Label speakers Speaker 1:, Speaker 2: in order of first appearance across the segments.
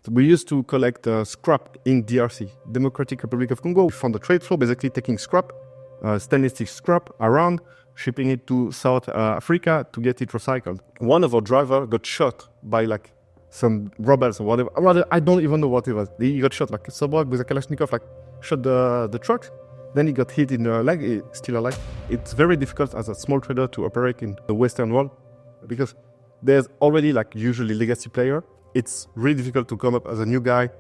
Speaker 1: We used to collect scrap in DRC, Democratic Republic of Congo. We found a trade flow, basically taking scrap, stainless steel scrap around, shipping it to South Africa to get it recycled. One of our drivers got shot by like some robbers or whatever. Rather, I don't even know what it was. He got shot, like someone with a Kalashnikov, like shot the truck. Then he got hit in the leg, he's still alive. It's very difficult as a small trader to operate in the Western world because there's already like usually legacy player. It's really difficult to come up as a new guy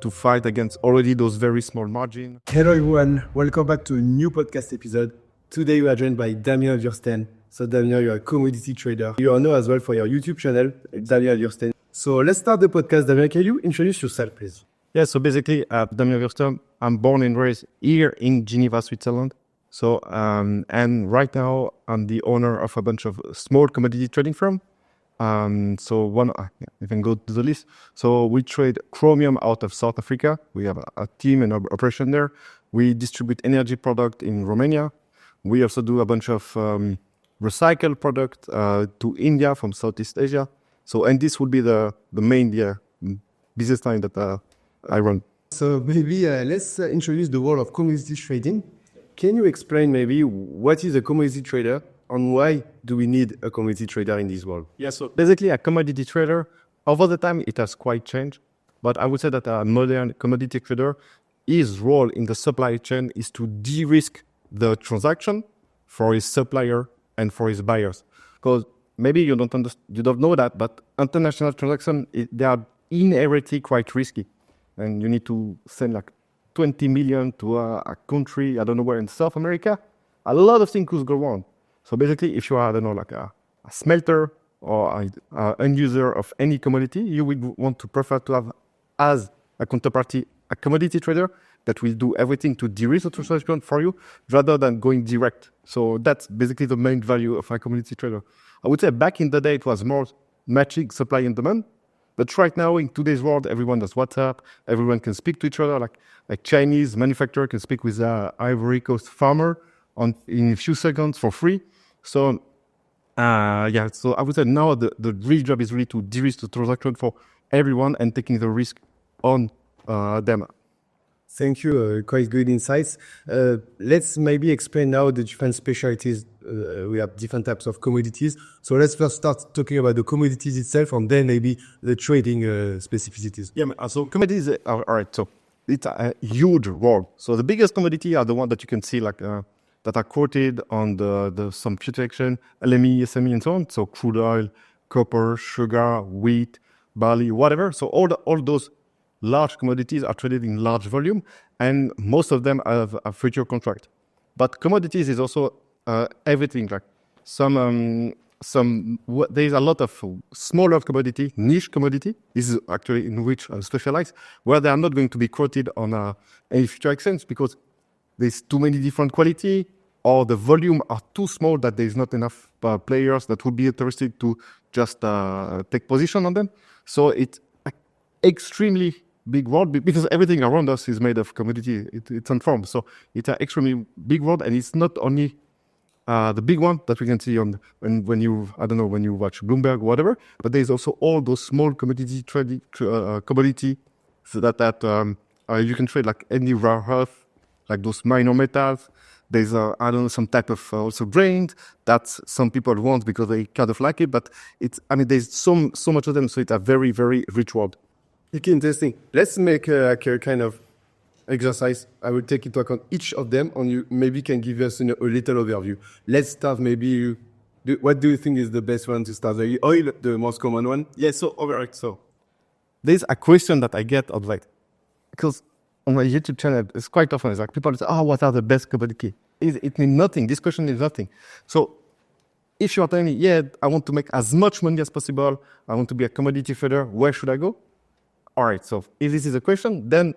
Speaker 1: to fight against already those very small margins.
Speaker 2: Hello everyone, welcome back to a new podcast episode. Today we are joined by Damien of Würsten. So Damien, you're a commodity trader. You are known as well for your YouTube channel, Damien of Würsten. So let's start the podcast. Damien, can you introduce yourself, please?
Speaker 1: Yeah, so basically, Damien of Würsten, I'm born and raised here in Geneva, Switzerland. So, and right now I'm the owner of a bunch of small commodity trading firm. You can go to the list. So we trade chromium out of South Africa. We have a team and an operation there. We distribute energy product in Romania. We also do a bunch of recycled product to India from Southeast Asia. So, and this would be the main business line that I run.
Speaker 2: So maybe let's introduce the world of commodity trading. Can you explain maybe what is a commodity trader and why do we need a commodity trader in this world?
Speaker 1: Yeah, so basically a commodity trader, over the time it has quite changed. But I would say that a modern commodity trader, his role in the supply chain is to de-risk the transaction for his supplier and for his buyers. Because maybe you don't know that, but international transactions, they are inherently quite risky. And you need to send like 20 million to a country, I don't know where, in South America. A lot of things could go wrong. So basically, if you are, I don't know, like a smelter or an end user of any commodity, you would want to prefer to have as a counterparty a commodity trader that will do everything to de-risk the transaction for you rather than going direct. So that's basically the main value of a commodity trader. I would say back in the day, it was more matching supply and demand. But right now, in today's world, everyone does WhatsApp. Everyone can speak to each other. Like Chinese manufacturer can speak with an Ivory Coast farmer in a few seconds for free. So, so I would say now the real job is really to de-risk the transaction for everyone and taking the risk on them.
Speaker 2: Thank you. Quite good insights. Let's maybe explain now the different specialties. We have different types of commodities. So let's first start talking about the commodities itself and then maybe the trading specificities.
Speaker 1: Yeah, so commodities are all right. So it's a huge world. So the biggest commodity are the one that you can see that are quoted on the some future action, LME, SME, and so on. So crude oil, copper, sugar, wheat, barley, whatever. So all those large commodities are traded in large volume, and most of them have a future contract. But commodities is also everything. Like there is a lot of smaller commodity, niche commodity. This is actually in which I specialize, where they are not going to be quoted on any future exchange because there's too many different quality, or the volume are too small that there is not enough players that would be interested to just take position on them. So it's extremely big world because everything around us is made of commodity. It's informed. So it's an extremely big world, and it's not only the big one that we can see when you watch Bloomberg or whatever, but there's also all those small commodity trading commodity so that you can trade like any rare earth, like those minor metals. There's some type of also grains that some people want because they kind of like it, but there's so much of them, so it's a very, very rich world.
Speaker 2: Okay, interesting. Let's make a kind of exercise. I will take into account each of them, and you maybe can give us a little overview. Let's start maybe. What do you think is the best one to start? The oil, the most common one?
Speaker 1: Yeah, so there's a question that I get of like, because on my YouTube channel, it's quite often, it's like people say, what are the best commodity? It means nothing. This question is nothing. So if you are telling me, I want to make as much money as possible, I want to be a commodity trader, where should I go? All right, so if this is a question, then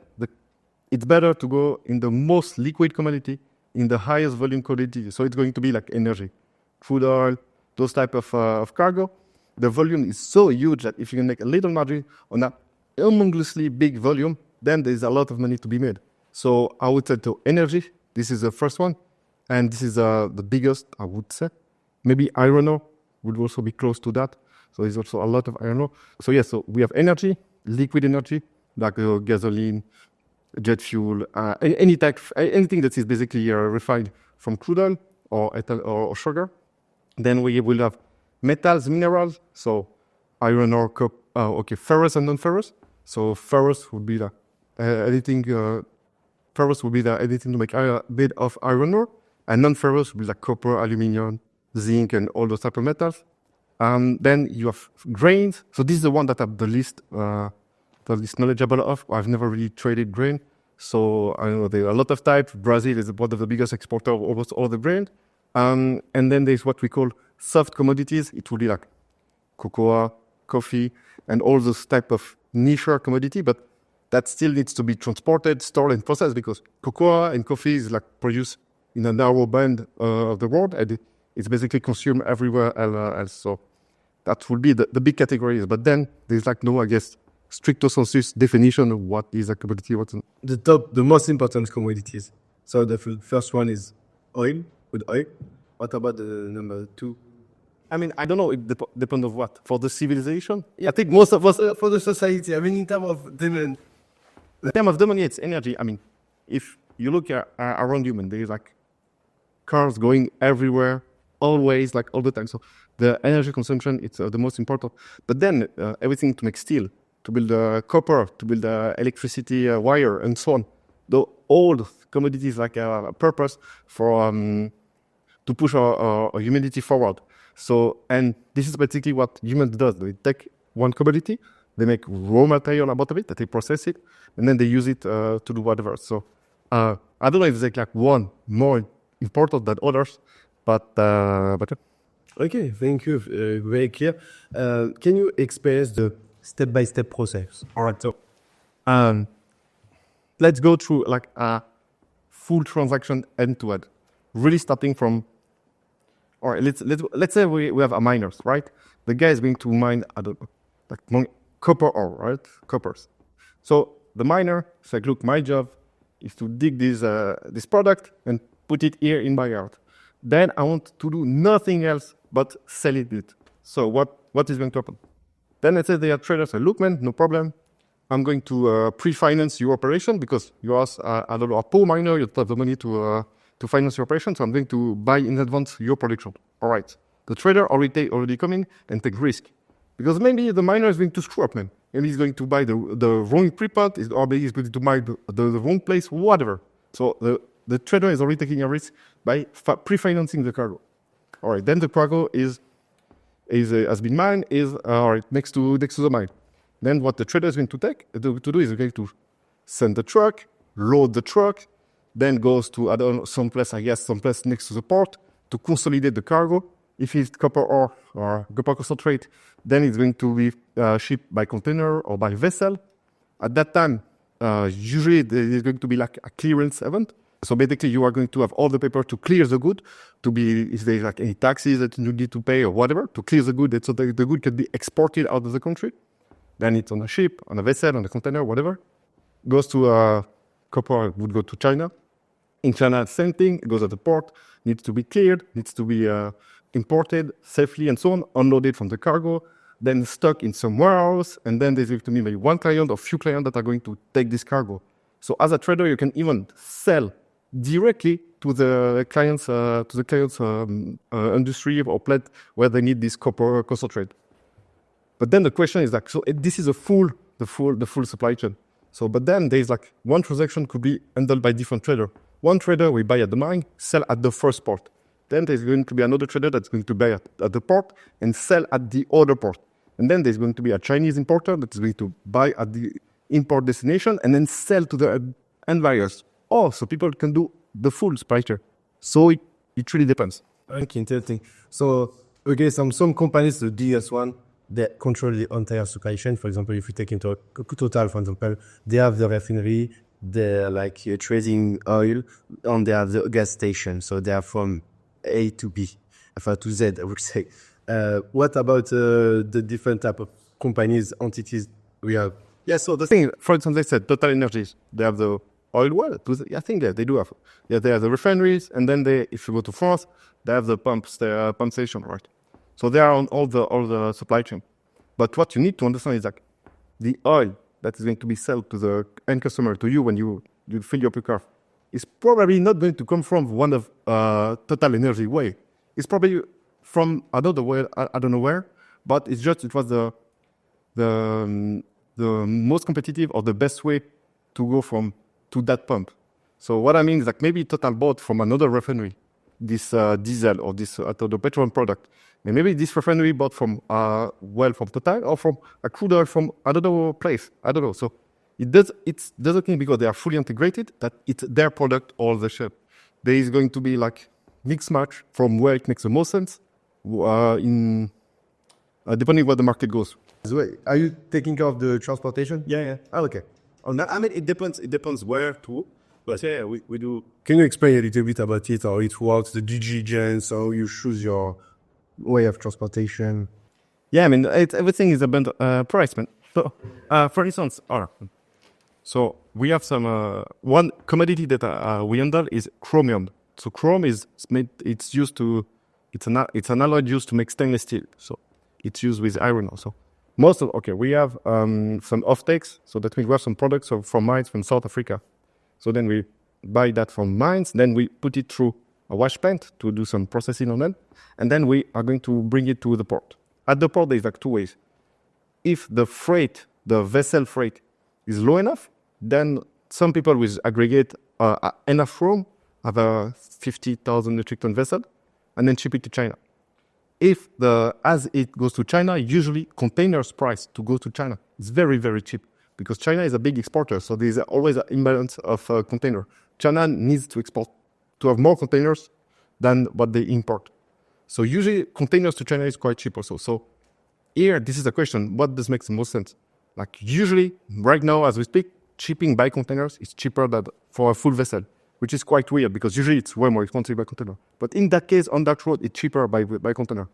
Speaker 1: it's better to go in the most liquid commodity, in the highest volume commodity. So it's going to be like energy, crude oil, those type of cargo. The volume is so huge that if you can make a little margin on a humongously big volume, then there's a lot of money to be made. So I would say to energy, this is the first one. And this is the biggest, I would say. Maybe iron ore would also be close to that. So there's also a lot of iron ore. So so we have energy, liquid energy, like gasoline, jet fuel, anything that is basically refined from crude oil or sugar. Then we will have metals, minerals, so iron ore, ferrous and non-ferrous. So ferrous would be the anything. Ferrous would be the anything to make a bit of iron ore, and non-ferrous would be like copper, aluminium, zinc, and all those type of metals. Then you have grains. So this is the one that I'm the least knowledgeable of. I've never really traded grain. So I know there are a lot of types. Brazil is one of the biggest exporters of almost all the grain. And then there's what we call soft commodities. It will be like cocoa, coffee, and all those type of niche commodity, but that still needs to be transported, stored, and processed because cocoa and coffee is like produced in a narrow band of the world, and it's basically consumed everywhere else. So that would be the big categories. But then there's like no, I guess, stricto sensu definition of what is a commodity, what's not.
Speaker 2: The most important commodities. So the first one is oil, with oil. What about the number 2?
Speaker 1: I mean, I don't know. It depends on what. For the civilization, I think most of us.
Speaker 2: For the society, I mean, in terms of demand.
Speaker 1: In terms of demand, it's energy. I mean, if you look around you, man, there's like cars going everywhere, always, like all the time. So the energy consumption, it's the most important. But then everything to make steel, to build copper, to build electricity wire, and so on. The old commodities like a purpose for to push our humanity forward. So, and this is basically what humans does. They take one commodity, they make raw material out of it, that they process it, and then they use it to do whatever. So, I don't know if there's like one more important than others, but
Speaker 2: Okay, thank you. Very clear. Can you express the step-by-step process?
Speaker 1: All right. So, let's go through like a full transaction end to end, really starting from. Or let's say we have a miners, right? The guy is going to mine, I don't know, like copper ore, right? Coppers. So the miner is like, look, my job is to dig this product and put it here in my yard. Then I want to do nothing else but sell it. So what is going to happen? Then let's say they are traders say, look, man, no problem. I'm going to pre-finance your operation because you are, I don't know, a poor miner, you don't have the money to finance your operation, so I'm going to buy in advance your production. All right. The trader already coming and take risk. Because maybe the miner is going to screw up, man. And he's going to buy the wrong prepot, or maybe he's going to buy the wrong place, whatever. So the trader is already taking a risk by pre-financing the cargo. All right. Then the cargo has been mined, all right, next to the mine. Then what the trader is going to do is going to send the truck, load the truck, then goes to, I don't know, someplace next to the port to consolidate the cargo. If it's copper ore or copper concentrate, then it's going to be shipped by container or by vessel. At that time, usually there's going to be like a clearance event. So basically, you are going to have all the paper to clear the good, to be, if there's like any taxes that you need to pay or whatever, to clear the good, so that the good can be exported out of the country. Then it's on a ship, on a vessel, on a container, whatever. Goes to copper would go to China. In China, same thing. It goes at the port, needs to be cleared, needs to be imported safely and so on, unloaded from the cargo, then stuck in some warehouse, and then there's going to be maybe one client or few clients that are going to take this cargo. So as a trader, you can even sell directly to the client's industry or plant where they need this copper concentrate. But then the question is like, so this is the full supply chain. So, but then there's like one transaction could be handled by different trader. One trader will buy at the mine, sell at the first port. Then there's going to be another trader that's going to buy at the port and sell at the other port. And then there's going to be a Chinese importer that is going to buy at the import destination and then sell to the end buyers. Oh, so people can do the full supply chain. So it really depends.
Speaker 2: Okay, interesting. So, okay, some companies, the DS one, they control the entire supply chain. For example, if you take into Total, for example, they have the refinery, they're like trading oil, and they have the gas station. So they are from A to B, to Z, I would say. What about the different type of companies, entities we have?
Speaker 1: Yeah, so the thing, for instance, they said Total Energies, they have the oil well. I think they do have. Yeah, they have the refineries, and then if you go to France, they have the pump station, right? So they are on all the supply chain. But what you need to understand is that the oil that is going to be sold to the end customer, to you when you fill up your car, is probably not going to come from one of Total Energy way. It's probably from another way, I don't know where, but it was the most competitive or the best way to go to that pump. So what I mean is like maybe Total bought from another refinery this diesel or this the petroleum product. And maybe this refinery bought from from Total or from a crude oil from another place. I don't know. So it doesn't mean because they are fully integrated that it's their product all the ship. There is going to be like mix match from where it makes the most sense depending where the market goes.
Speaker 2: So are you taking care of the transportation?
Speaker 3: Yeah.
Speaker 2: Oh, okay.
Speaker 3: On that, I mean, it depends where to. But yeah, we do.
Speaker 2: Can you explain a little bit about it, or it works, the due diligence, how you choose your way of transportation?
Speaker 1: Yeah, I mean, everything is about price, man. So, for instance, so we have some one commodity that we handle is chromium. So chrome is made. It's an alloy used to make stainless steel. So it's used with iron also. We have some offtakes. So that means we have some products from mines from South Africa. So then we buy that from mines. Then we put it through a wash plant to do some processing on it, and then we are going to bring it to the port. At the port, there's like two ways. If the vessel freight is low enough, then some people will aggregate enough room, have a 50,000 metric ton vessel, and then ship it to China. As it goes to China, usually containers price to go to China is very, very cheap because China is a big exporter, so there's always an imbalance of container. China needs to export to have more containers than what they import. So usually containers to China is quite cheap also. So here, this is a question, what does make the most sense? Like usually, right now as we speak, shipping by containers is cheaper than for a full vessel, which is quite weird because usually it's way more expensive by container. But in that case, on that road, it's cheaper by container.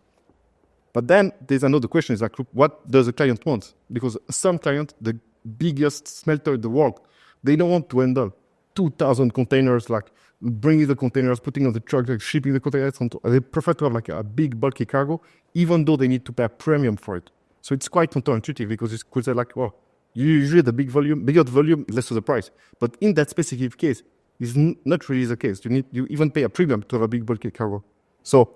Speaker 1: But then there's another question, is like, what does the client want? Because some client, the biggest smelter in the world, they don't want to handle 2,000 containers, like bringing the containers, putting on the truck, like shipping the containers. They prefer to have like a big bulky cargo, even though they need to pay a premium for it. So it's quite counterintuitive because it's could say like, well, usually the bigger the volume, less of the price. But in that specific case, it's not really the case. You even pay a premium to have a big bulky cargo. So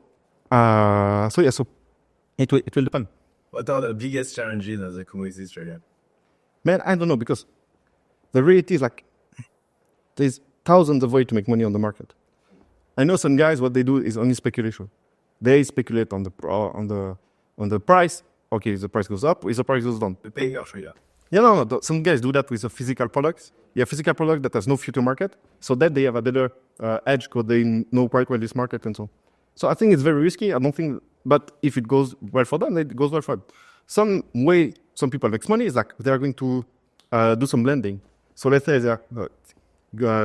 Speaker 1: it will depend.
Speaker 3: What are the biggest challenges as a commodities trader?
Speaker 1: Man, I don't know, because the reality is like there's thousands of ways to make money on the market. I know some guys, what they do is only speculation. They speculate on the price. Okay, if the price goes up, if the price goes down.
Speaker 3: The paper trader.
Speaker 1: Yeah, no. Some guys do that with a physical product. Yeah, physical product that has no future market. So that they have a better edge because they know quite well this market and so on. So I think it's very risky. I don't think, but if it goes well for them, it goes well for them. Some way some people make money is like they are going to do some blending. So let's say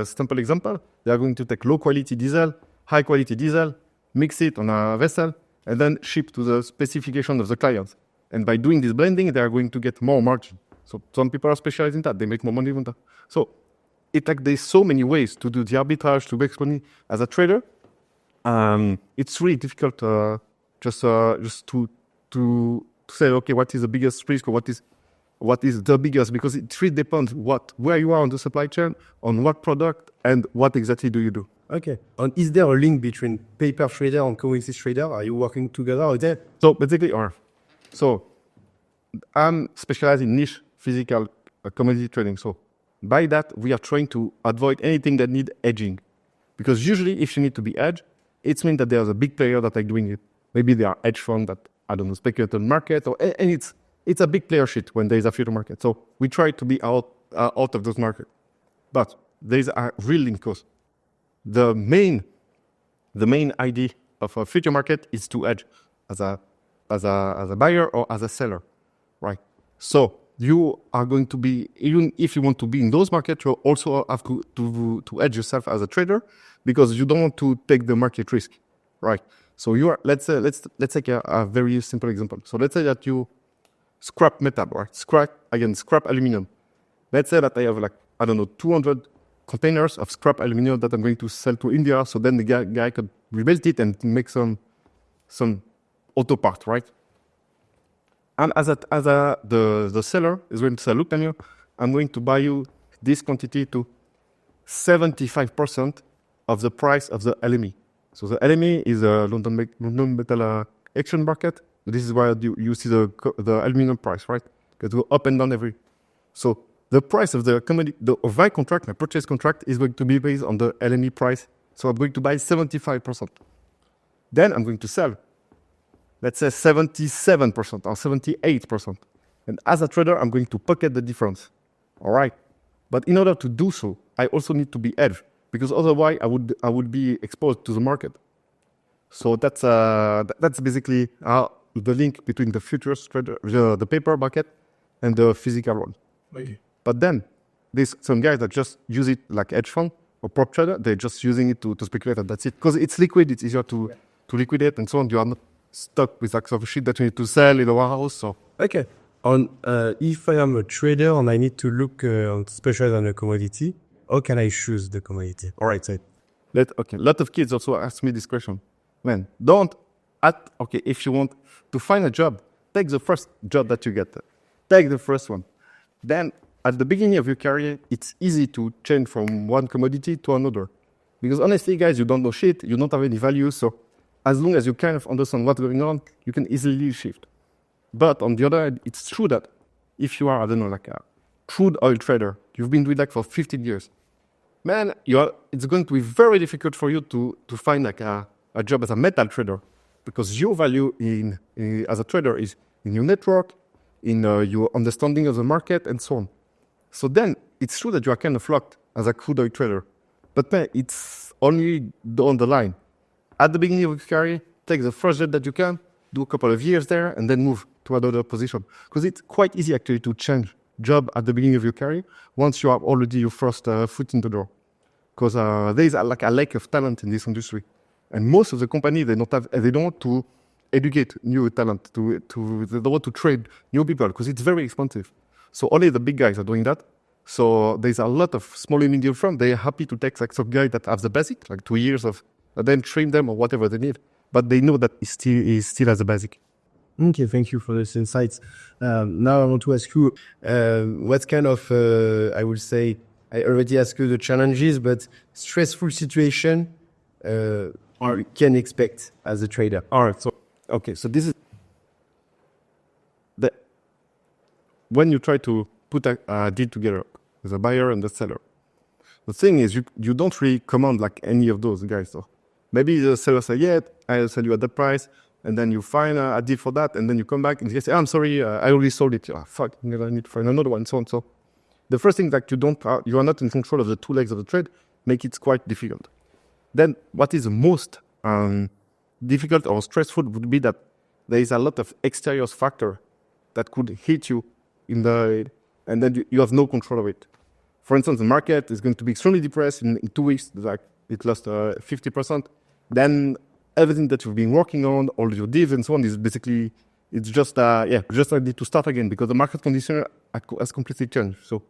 Speaker 1: simple example, they are going to take low quality diesel, high quality diesel, mix it on a vessel, and then ship to the specification of the client. And by doing this blending, they are going to get more margin. So some people are specialized in that. They make more money with that. So it's like there's so many ways to do the arbitrage, to make money as a trader. It's really difficult just to say, okay, what is the biggest risk or what is the biggest, because it really depends where you are on the supply chain, on what product, and what exactly do you do.
Speaker 2: Okay. And is there a link between paper trader and commodities trader? Are you working together or there?
Speaker 1: So basically, I'm specialized in niche physical commodity trading. So by that, we are trying to avoid anything that need hedging. Because usually if you need to be hedged, it means that there's a big player that are doing it. Maybe they are hedge fund that, I don't know, speculate on market, and it's a big player shit when there's a future market. So we try to be out of those markets. But there's a real link, because the main idea of a future market is to hedge as a buyer or as a seller, right? So you are going to be, even if you want to be in those markets, you also have to hedge yourself as a trader, because you don't want to take the market risk, right? So you are, let's take a very simple example. So let's say that you scrap metal, right? Scrap aluminum. Let's say that I have 200 containers of scrap aluminum that I'm going to sell to India. So then the guy could rebuild it and make some auto part, right? And the seller is going to say, look, Daniel, I'm going to buy you this quantity to 75% of the price of the LME. So the LME is a London Metal Exchange Market. This is where you see the aluminum price, right? It go up and down every. So the price of the commodity, of my contract, my purchase contract, is going to be based on the LME price. So I'm going to buy 75%. Then I'm going to sell, let's say 77% or 78%. And as a trader, I'm going to pocket the difference. All right. But in order to do so, I also need to be hedged, because otherwise I would be exposed to the market. So that's basically the link between the futures trader, the paper market, and the physical one.
Speaker 2: Okay.
Speaker 1: But then there's some guys that just use it like hedge fund or prop trader. They're just using it to speculate, and that's it. Because it's liquid, it's easier to liquidate and so on. You are not stuck with like sort of shit that you need to sell in a warehouse. So
Speaker 2: Okay. On if I am a trader and I need to look specialize on a commodity, how can I choose the commodity?
Speaker 1: all right, so a lot of kids also ask me this question. Man, if you want to find a job, take the first job that you get. Take the first one. Then at the beginning of your career, it's easy to change from one commodity to another. Because honestly, guys, you don't know shit, you don't have any value. So as long as you kind of understand what's going on, you can easily shift. But on the other hand, it's true that if you are, I don't know, like a crude oil trader, you've been doing that for 15 years, man, it's going to be very difficult for you to find like a job as a metal trader, because your value as a trader is in your network, in your understanding of the market, and so on. So then it's true that you are kind of locked as a crude oil trader, but man, it's only on the line. At the beginning of your career, take the first job that you can, do a couple of years there, and then move to another position. Because it's quite easy actually to change job at the beginning of your career once you have already your first foot in the door. Because there is like a lack of talent in this industry, and most of the companies they don't want to educate new talent they don't want to trade new people because it's very expensive. So only the big guys are doing that. So there's a lot of small and medium firms. They're happy to take like some guy that have the basic, like 2 years of, and then train them or whatever they need. But they know that he still has a basic.
Speaker 2: Okay, thank you for this insights. Now I want to ask you, what kind of, I would say, I already asked you the challenges, but stressful situation you can expect as a trader.
Speaker 1: All right. So this is when you try to put a deal together with a buyer and the seller. The thing is, you don't really command like any of those guys. So maybe the seller say, yeah, I'll sell you at that price. And then you find a deal for that. And then you come back and you say, I'm sorry, I already sold it. Fuck, I need to find another one, so on. So the first thing that you are not in control of the two legs of the trade, make it quite difficult. Then what is the most difficult or stressful would be that there is a lot of exterior factor that could hit you and then you have no control of it. For instance, the market is going to be extremely depressed in 2 weeks, like it lost 50%. Then everything that you've been working on, all your deals and so on, is basically, it's just need to start again because the market condition has completely changed. So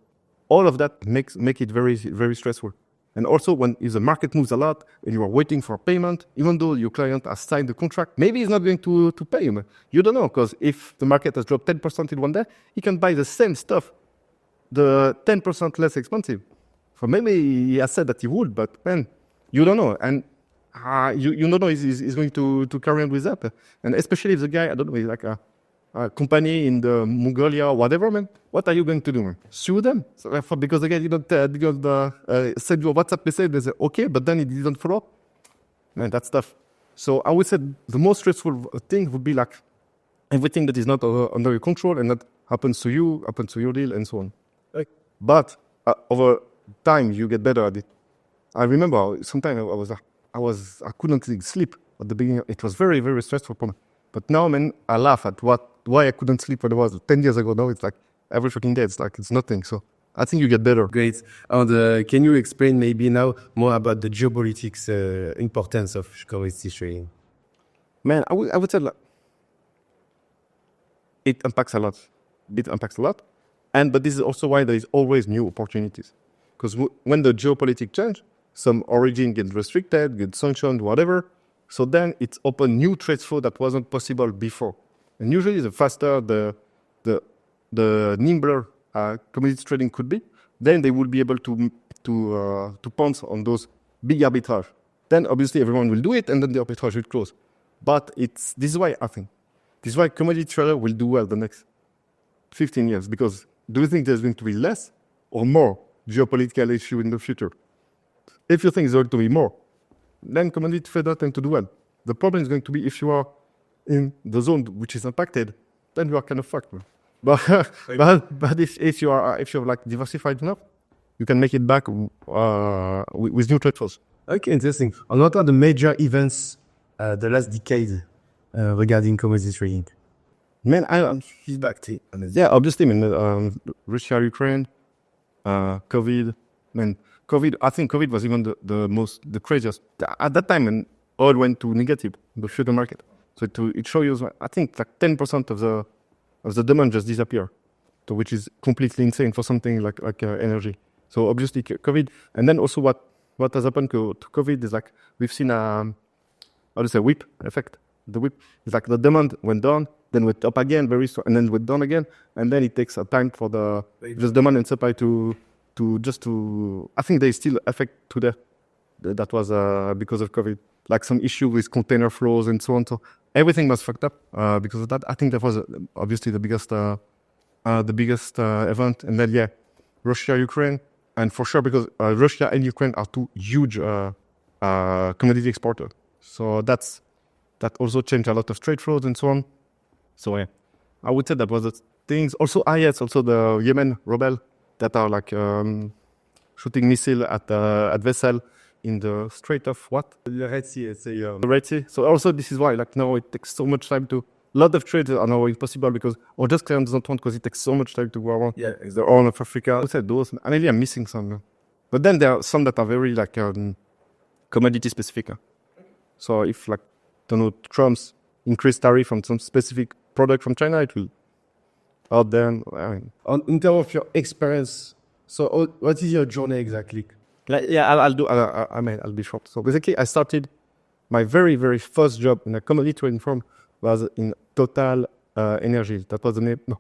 Speaker 1: all of that make it very, very stressful. And also if the market moves a lot and you are waiting for payment, even though your client has signed the contract, maybe he's not going to pay him. You don't know, because if the market has dropped 10% in one day, he can buy the same stuff, the 10% less expensive. So maybe he has said that he would, but man, you don't know. And you don't know he's going to carry on with that. And especially if the guy, I don't know, is like a company in the Mongolia or whatever, man, what are you going to do, man? Sue them? So, because the guy didn't send you a WhatsApp message, they say, okay, but then he didn't follow up. Man, that's tough. So I would say the most stressful thing would be like everything that is not under your control and that happens to you, happens to your deal, and so on. But over time, you get better at it. I remember sometimes I couldn't sleep at the beginning. It was very, very stressful for me. But now, man, I laugh at why I couldn't sleep when it was 10 years ago. Now it's like every fucking day, it's like it's nothing. So I think you get better.
Speaker 2: Great. And can you explain maybe now more about the geopolitics importance of commodities trading?
Speaker 1: Man, I would say like, it impacts a lot. But this is also why there is always new opportunities. Because when the geopolitics change, some origin gets restricted, gets sanctioned, whatever. So then it's open new trade flow that wasn't possible before. And usually the faster the nimbler commodities trading could be, then they will be able to pounce on those big arbitrage. Then obviously everyone will do it, and then the arbitrage will close. But this is why I think commodity trader will do well the next 15 years. Because do you think there's going to be less or more geopolitical issue in the future? If you think there's going to be more, then commodity trader tend to do well. The problem is going to be if you are in the zone which is impacted, then you are kind of fucked. But if you are like diversified enough, you can make it back with new trade flows.
Speaker 2: Okay, interesting. And what are the major events the last decade regarding commodity trading?
Speaker 1: Man, he's back to yeah, obviously, man, Russia, Ukraine, COVID. Man, COVID. I think COVID was even the craziest at that time, and oil went to negative in the future market. So it shows you, I think, like 10% of the demand just disappear, so which is completely insane for something like energy. So obviously COVID, and then also what has happened to COVID is like we've seen whip effect. The whip is like the demand went down, then went up again very strong, and then went down again, and then it takes a time for the just demand and supply to I think they still affect today. That was because of COVID, like some issue with container flows and so on. So everything was fucked up because of that. I think that was obviously the biggest event. And then Russia, Ukraine, and for sure because Russia and Ukraine are two huge commodity exporters. So that also changed a lot of trade flows and so on. So I would say that was the things. Also, also the Yemen rebel that are like shooting missile at vessel in the Strait of what?
Speaker 2: The Red Sea,
Speaker 1: the Red Sea. So also this is why like now it takes so much time to. A lot of trades are now impossible because or just clients don't want because it takes so much time to go around.
Speaker 2: Yeah,
Speaker 1: it's the Horn of Africa. I said those. Maybe I'm missing some, but then there are some that are very like commodity specific. So if like Trump's increased tariff on some specific product from China, it will out there.
Speaker 2: In terms of your experience, so what is your journey exactly?
Speaker 1: Like, I'll be short. So basically, I started my very, very first job in a commodity trading firm was in Total Energy. That was the name. No,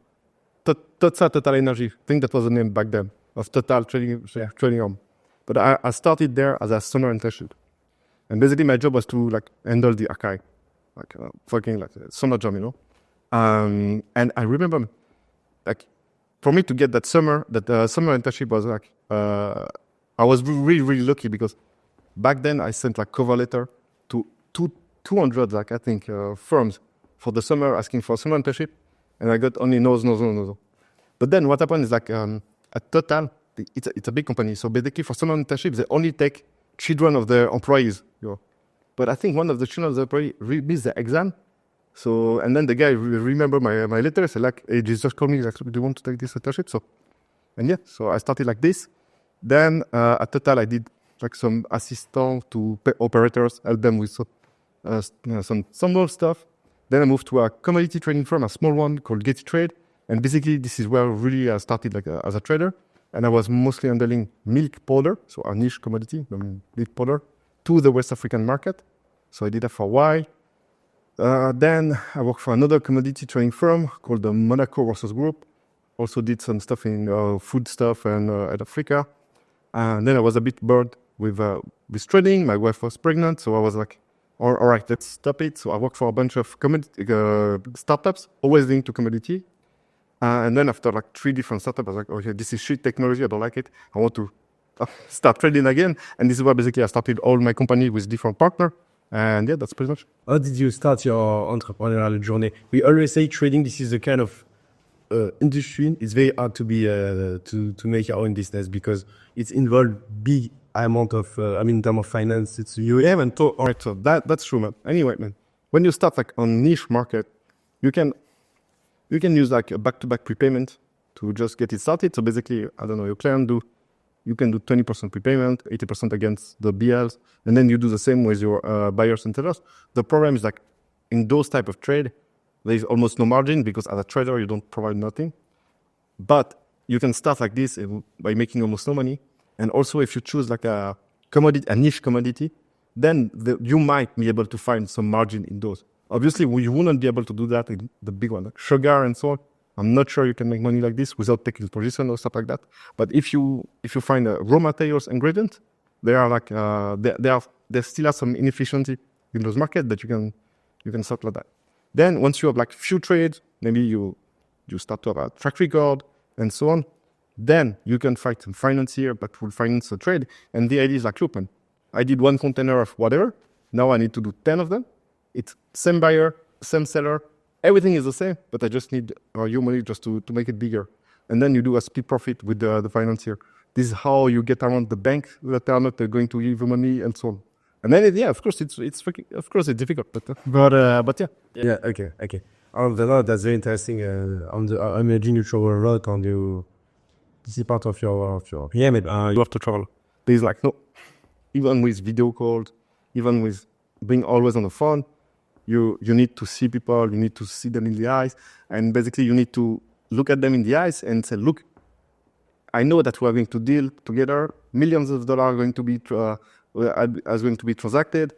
Speaker 1: Total Energy. I think that was the name back then of Total trading firm. But I started there as a summer internship, and basically my job was to like handle the archive, like fucking like a summer job, And I remember, like, for me to get that summer internship was like. I was really, really lucky because back then I sent like cover letter to 200, like I think, firms for the summer asking for a summer internship, and I got only no. But then what happened is like at Total, it's a big company, so basically for summer internships they only take children of their employees. But I think one of the children of the employee missed the exam, so and then the guy remember my letter, said like, hey, just call me, like, do you want to take this internship? So I started like this. Then at Total, I did like some assistant to operators, help them with some more stuff. Then I moved to a commodity trading firm, a small one called Get Trade, and basically this is where really I started like as a trader. And I was mostly handling milk powder, so a niche commodity, milk powder, to the West African market. So I did that for a while. Then I worked for another commodity trading firm called the Monaco Resources Group. Also did some stuff in food stuff and at Africa. And then I was a bit bored with trading. My wife was pregnant, so I was like, all right, let's stop it. So I worked for a bunch of startups, always linked to commodity. And then after like 3 different startups, I was like, okay, this is shit technology. I don't like it. I want to start trading again. And this is where basically I started all my company with different partners. And yeah, that's pretty much.
Speaker 2: How did you start your entrepreneurial journey? We always say trading, this is a kind of industry. It's very hard to be to make your own business because it's involved big amount of in terms of finance. It's you haven't
Speaker 1: all right, so that's true, man. Anyway, man, when you start like on niche market, you can use like a back-to-back prepayment to just get it started. So basically, I don't know, you can do 20% prepayment, 80% against the BLs, and then you do the same with your buyers and sellers. The problem is like in those type of trade, there is almost no margin because as a trader, you don't provide nothing. But you can start like this by making almost no money. And also if you choose like a niche commodity, then you might be able to find some margin in those. Obviously, you wouldn't be able to do that in the big one, like sugar and so on. I'm not sure you can make money like this without taking position or stuff like that. But if you find raw materials ingredient, they are like they still have some inefficiency in those markets that you can sort like that. Then once you have like few trades, maybe you start to have a track record and so on. Then you can find some financier that will finance the trade. And the idea is like, look, man, I did 1 container of whatever. Now I need to do 10 of them. It's same buyer, same seller. Everything is the same, but I just need your money just to make it bigger. And then you do a split profit with the financier. This is how you get around the bank that are not going to give you money and so on. And then, yeah, of course, it's difficult, but yeah.
Speaker 2: Yeah, okay. On the lot, that's very interesting. I imagine you travel a lot on you. This is part of your yeah, but
Speaker 1: You have to travel. There's like, no, even with video calls, even with being always on the phone, you need to see people, you need to see them in the eyes, and basically you need to look at them in the eyes and say, look, I know that we are going to deal together, millions of dollars are going to be transacted,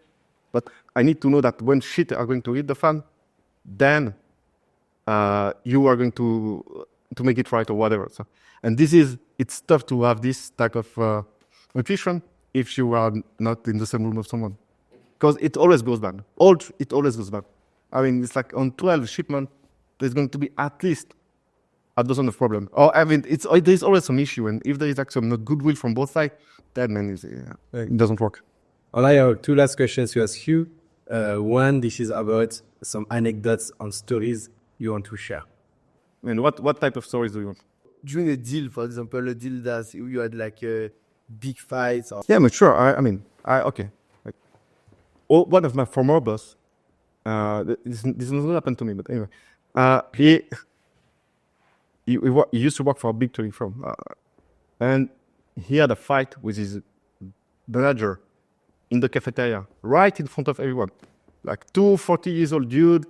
Speaker 1: but I need to know that when shit are going to hit the fan, then you are going to make it right or whatever. So, and it's tough to have this type of nutrition if you are not in the same room of someone. Because it always goes bad. It always goes bad. I mean, it's like on 12 shipments, there's going to be at least a dozen of problems. Or I mean, there's always some issue. And if there is actually not goodwill from both sides, then man, it doesn't work.
Speaker 2: I have 2 last questions to ask you. One, this is about some anecdotes and stories you want to share.
Speaker 1: I mean, what type of stories do you want?
Speaker 4: During a deal, for example, a deal that you had like big fights. Or
Speaker 1: Yeah, but sure. Okay. Like, one of my former boss, this has not happened to me, but anyway, he used to work for a big trading firm, and he had a fight with his manager in the cafeteria, right in front of everyone. Like 2 40-year-old dude,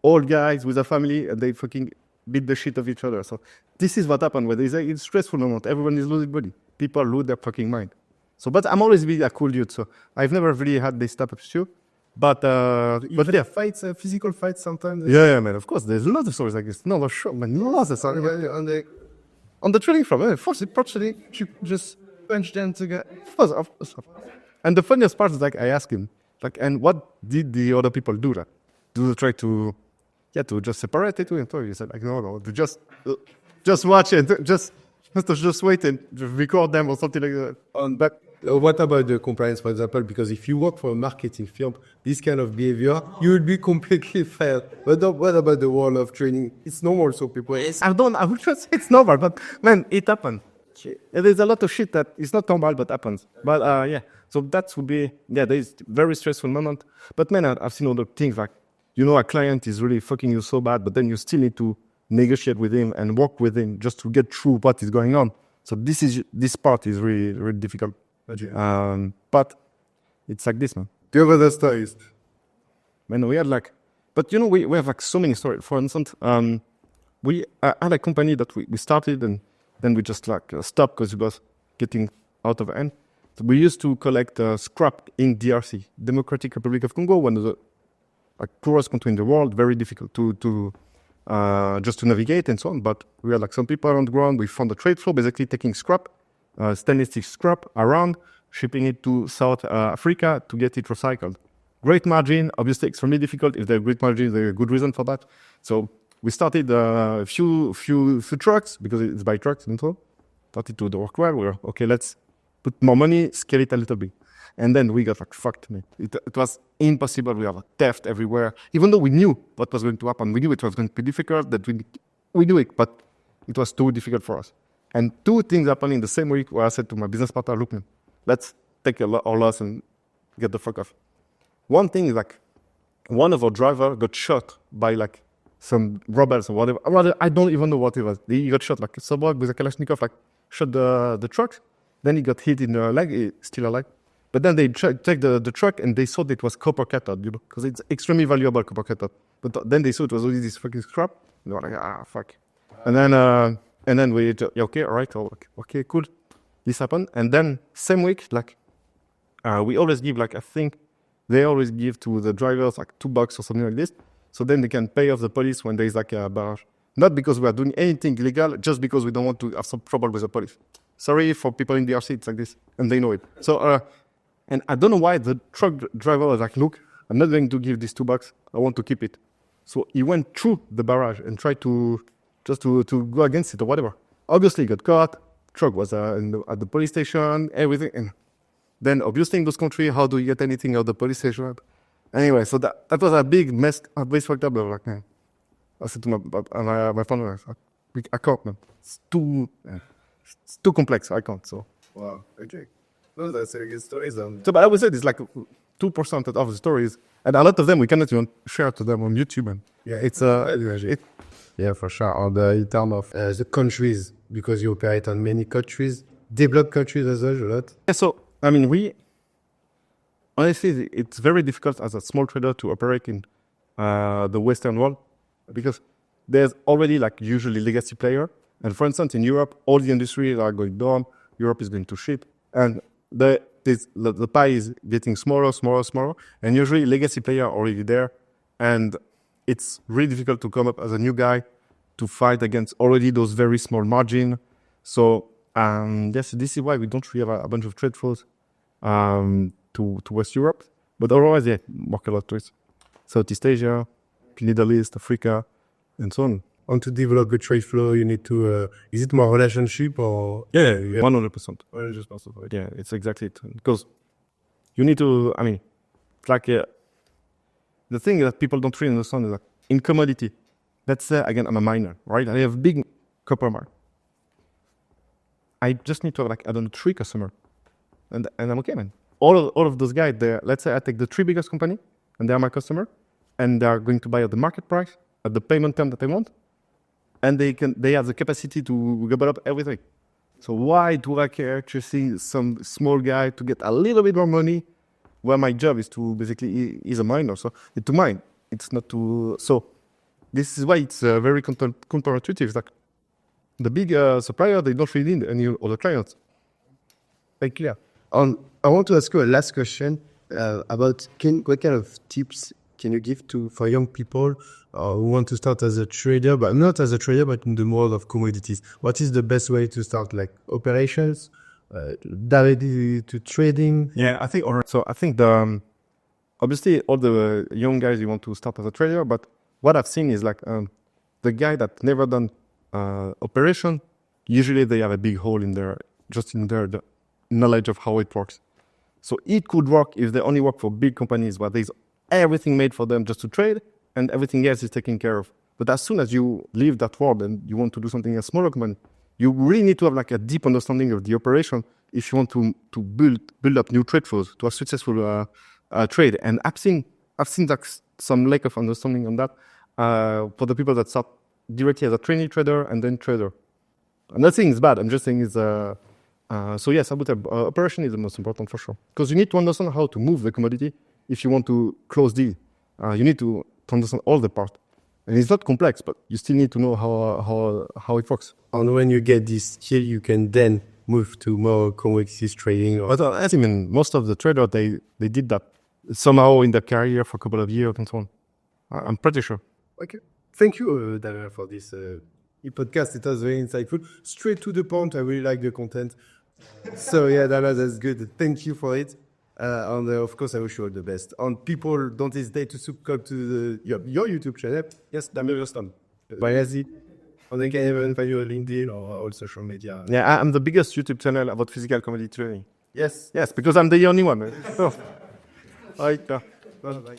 Speaker 1: old guys with a family, and they fucking beat the shit of each other. So this is what happened when there's a stressful moment. Everyone is losing money. People lose their fucking mind. So, but I'm always been a cool dude, so I've never really had this type of issue. But yeah,
Speaker 2: Fights, physical fights sometimes.
Speaker 1: yeah, man. Of course, there's a lot of stories like this. No, for sure, man. Lots of stories. On the trading firm, fortunately, you just punch them together. Of course. And the funniest part is like I asked him, like, and what did the other people do? That do they try to just separate it? And he said like, no, to just watch it, just wait and record them or something like that.
Speaker 2: But what about the compliance, for example? Because if you work for a marketing firm, this kind of behavior, you will be completely failed. But what about the world of trading? It's normal, so people.
Speaker 1: I would just say it's normal, but man, it happened. There's a lot of shit that is not normal but happens. But yeah, so that would be there is very stressful moment. But man, I've seen other things like, a client is really fucking you so bad, but then you still need to negotiate with him and work with him just to get through what is going on. So this part is really, really difficult. But it's like this, man.
Speaker 2: Do you have other stories?
Speaker 1: Man, we had like, but we have like so many stories. For instance, we had a company that we started and then we just like stopped because it was getting out of hand. So we used to collect scrap in DRC, Democratic Republic of Congo, one of the poorest country in the world, very difficult to just to navigate and so on. But we had like some people on the ground. We found a trade flow, basically taking scrap, stainless steel scrap around, shipping it to South Africa to get it recycled. Great margin, obviously extremely difficult. If they're great margin, there's a good reason for that. So we started a few trucks because it's by trucks and so on. Started to work well. We were okay. Let's put more money, scale it a little bit. And then we got like fucked, man. It was impossible. We have theft everywhere. Even though we knew what was going to happen, we knew it was going to be difficult. That we knew it, but it was too difficult for us. And 2 things happened in the same week where I said to my business partner, look, man, let's take our loss and get the fuck off. One thing is like, one of our drivers got shot by like some robbers or whatever. I don't even know what it was. He got shot like a suburb with a Kalashnikov, like shot the truck. Then he got hit in the leg, he's still alive. But then they checked the truck and they thought it was copper cathode, because it's extremely valuable copper cathode. But then they saw it was only this fucking scrap. They were like, fuck. And then we, okay, all right, okay, cool. This happened. And then same week, like, we always give like, I think, they always give to the drivers like $2 or something like this. So then they can pay off the police when there is like a barrage. Not because we are doing anything illegal, just because we don't want to have some trouble with the police. Sorry for people in the RC, it's like this, and they know it. So, and I don't know why the truck driver was like, look, I'm not going to give this $2. I want to keep it. So he went through the barrage and tried to go against it or whatever. Obviously, he got caught. Truck was at the police station, everything. And then, obviously, in those countries, how do you get anything out of the police station? Anyway, so that was a big mess. I was fucked up. Like, man. I said to my partner, I can't, man. It's too complex. I can't. So.
Speaker 2: Wow. Okay. No, that's a good story.
Speaker 1: So, but I would say it's like 2% of the stories, and a lot of them we cannot even share to them on YouTube. And
Speaker 2: Yeah,
Speaker 1: it's
Speaker 2: yeah, for sure. On in terms of the countries, because you operate on many countries, developed countries as well, a lot.
Speaker 1: Yeah, so, I mean, honestly, it's very difficult as a small trader to operate in the Western world because there's already like usually legacy player. And for instance, in Europe, all the industries are going down. Europe is going to shit. And the pie is getting smaller. And usually legacy player are already there. And it's really difficult to come up as a new guy to fight against already those very small margin. So yes, this is why we don't really have a bunch of trade flows to West Europe. But otherwise, yeah, work a lot to it. Southeast Asia, Middle East, Africa, and so on.
Speaker 2: And to develop a trade flow, you need to, is it more relationship or?
Speaker 1: Yeah, 100%. 100% of it. Yeah, it's exactly it. Because you need to, I mean, it's like the thing that people don't really understand is that in commodity, let's say, again, I'm a miner, right? I have big copper mine. I just need to have, like, I don't know, 3 customers. And I'm okay, man. All of those guys, let's say I take the 3 biggest company, and they are my customer, and they are going to buy at the market price, at the payment term that I want, and they have the capacity to gobble up everything. So why do I care to see some small guy to get a little bit more money, where my job is to basically is a miner? So to mine, it's not to. So this is why it's very counterintuitive. It's like the big supplier, they don't really need any other clients.
Speaker 2: Very clear. I want to ask you a last question about what kind of tips can you give for young people who want to start as a trader, but not as a trader, but in the world of commodities? What is the best way to start, like operations, directly to trading?
Speaker 1: Yeah, I think. So I think obviously all the young guys you want to start as a trader, but what I've seen is like the guy that never done operation. Usually they have a big hole in their the knowledge of how it works. So it could work if they only work for big companies where there's everything made for them just to trade and everything else is taken care of. But as soon as you leave that world and you want to do something in a smaller company, you really need to have like a deep understanding of the operation if you want to build up new trade flows to a successful trade. And I've seen like some lack of understanding on that for the people that start directly as a trainee trader and then trader. I'm not saying it's bad. I'm just saying it's so yes, I would say operation is the most important for sure, because you need to understand how to move the commodity if you want to close deal. You need to understand all the part, and it's not complex, but you still need to know how it works.
Speaker 2: And when you get this skill, you can then move to more commodities trading.
Speaker 1: But I mean, most of the traders they did that somehow in their career for a couple of years and so on. I'm pretty sure.
Speaker 2: Okay, thank you, Damien, for this podcast. It was very insightful, straight to the point. I really like the content. So yeah, that's good. Thank you for it. And of course, I wish you all the best. And people, don't hesitate to subscribe to your YouTube channel.
Speaker 1: Yes, Damien Würsten.
Speaker 2: Bayazid. And they can even find you on LinkedIn or all social media.
Speaker 1: Yeah, I'm the biggest YouTube channel about physical commodity trading.
Speaker 2: Yes.
Speaker 1: Yes, because I'm the only one. So, right.
Speaker 2: Bye.